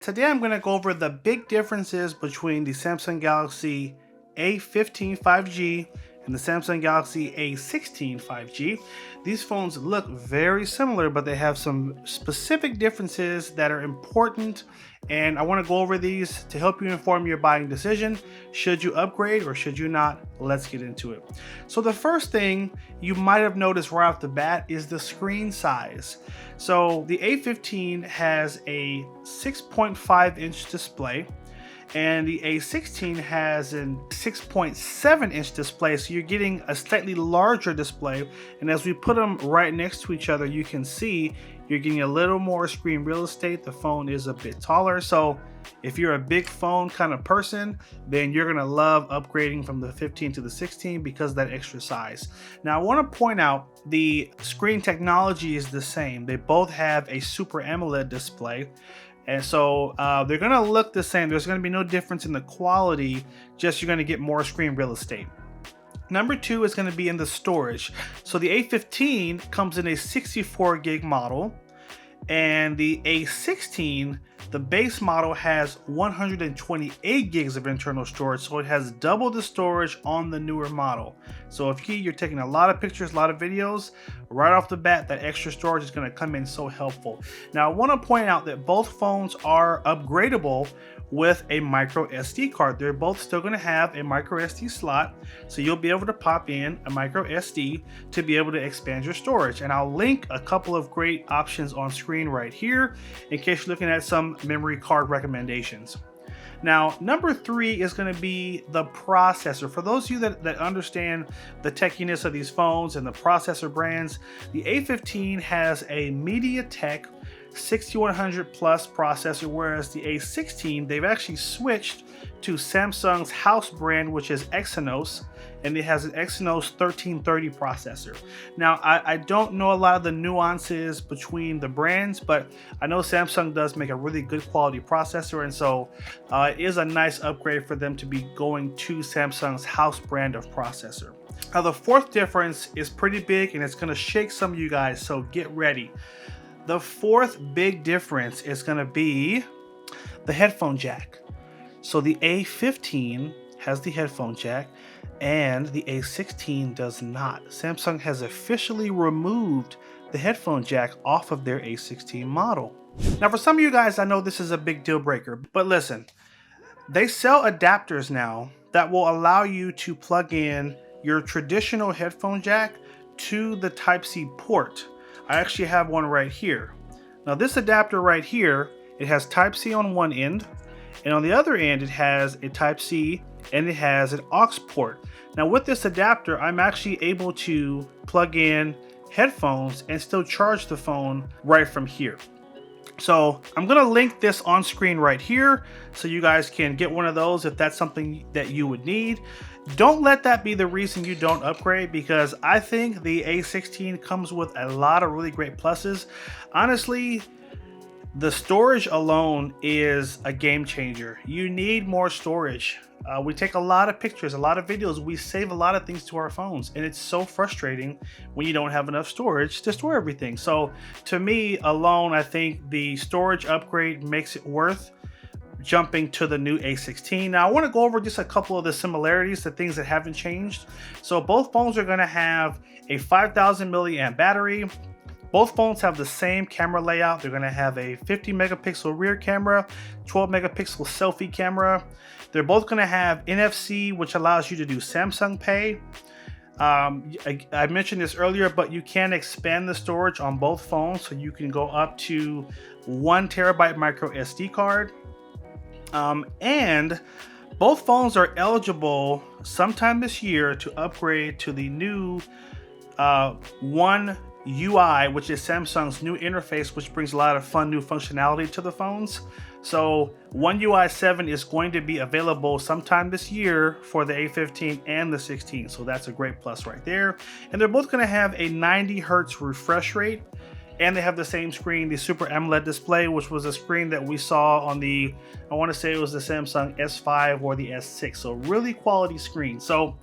Today I'm going to go over the big differences between the Samsung Galaxy A15 5G and the Samsung Galaxy A16 5G. These phones look very similar, but they have some specific differences that are important, and I want to go over these to help you inform your buying decision. Should you upgrade or should you not? Let's get into it. So the first thing you might have noticed right off the bat is the screen size. So the A15 has a 6.5-inch display, and the A16 has a 6.7-inch display, so you're getting a slightly larger display. And as we put them right next to each other, you can see you're getting a little more screen real estate. The phone is a bit taller, so if you're a big phone kind of person, then you're gonna love upgrading from the 15 to the 16 because of that extra size. Now I want to point out the screen technology is the same. They both have a Super AMOLED display, and so they're gonna look the same. There's gonna be no difference in the quality, just you're gonna get more screen real estate. Number two is going to be in the storage. So the A15 comes in a 64 gig model, and the A16, the base model, has 128 gigs of internal storage, so it has double the storage on the newer model. So if you're taking a lot of pictures, a lot of videos, right off the bat, that extra storage is going to come in so helpful. Now I want to point out that both phones are upgradable with a micro SD card. They're both still going to have a micro SD slot, so you'll be able to pop in a micro SD to be able to expand your storage. And I'll link a couple of great options on screen right here in case you're looking at some memory card recommendations. Now, number three is going to be the processor. For those of you that understand the techiness of these phones and the processor brands, the A15 has a MediaTek 6100 plus processor, whereas the A16, they've actually switched to Samsung's house brand, which is Exynos, and it has an Exynos 1330 processor. Now, I don't know a lot of the nuances between the brands, but I know Samsung does make a really good quality processor, and so it is a nice upgrade for them to be going to Samsung's house brand of processor. Now, the fourth difference is pretty big, and it's going to shake some of you guys, so get ready. The fourth big difference is going to be the headphone jack. So the A15 has the headphone jack and the A16 does not. Samsung has officially removed the headphone jack off of their A16 model. Now for some of you guys, I know this is a big deal breaker, but listen, they sell adapters now that will allow you to plug in your traditional headphone jack to the Type-C port. I actually have one right here. Now this adapter right here, it has Type-C on one end, and on the other end it has a Type-C and it has an aux port. Now with this adapter, I'm actually able to plug in headphones and still charge the phone right from here. So I'm gonna link this on screen right here so you guys can get one of those if that's something that you would need. Don't let that be the reason you don't upgrade, because I think the A16 comes with a lot of really great pluses. Honestly, the storage alone is a game changer. You need more storage. We take a lot of pictures, a lot of videos, we save a lot of things to our phones, and it's so frustrating when you don't have enough storage to store everything. So to me alone, I think the storage upgrade makes it worth jumping to the new A16. Now I want to go over just a couple of the similarities, the things that haven't changed. So both phones are going to have a 5000 milliamp battery. Both phones have the same camera layout. They're going to have a 50 megapixel rear camera, 12 megapixel selfie camera. They're both going to have NFC, which allows you to do Samsung Pay. I mentioned this earlier, but you can expand the storage on both phones, so you can go up to 1 terabyte micro SD card. And both phones are eligible sometime this year to upgrade to the new One UI, which is Samsung's new interface, which brings a lot of fun new functionality to the phones. So One UI 7 is going to be available sometime this year for the A15 and the 16. So that's a great plus right there. And they're both going to have a 90 Hertz refresh rate. and they have the same screen, the Super AMOLED display, which was a screen that we saw on the, I want to say it was the Samsung S5 or the S6. So really quality screen. So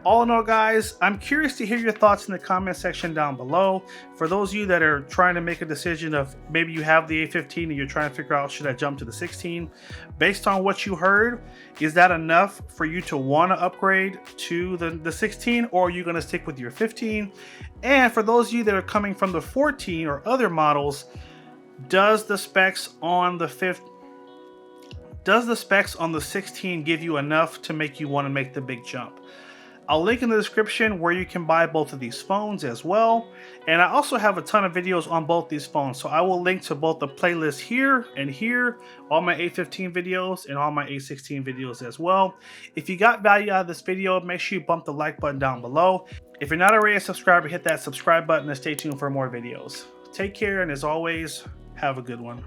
all in all, guys, I'm curious to hear your thoughts in the comment section down below. For those of you that are trying to make a decision of maybe you have the A15 and you're trying to figure out, should I jump to the 16? Based on what you heard, is that enough for you to want to upgrade to the 16, or are you going to stick with your 15? And for those of you that are coming from the 14 or other models, does the specs on the 16 give you enough to make you want to make the big jump? I'll link in the description where you can buy both of these phones as well. And I also have a ton of videos on both these phones. So I will link to both the playlist here and here, all my A15 videos and all my A16 videos as well. If you got value out of this video, make sure you bump the like button down below. If you're not already a subscriber, hit that subscribe button and stay tuned for more videos. Take care, and as always, have a good one.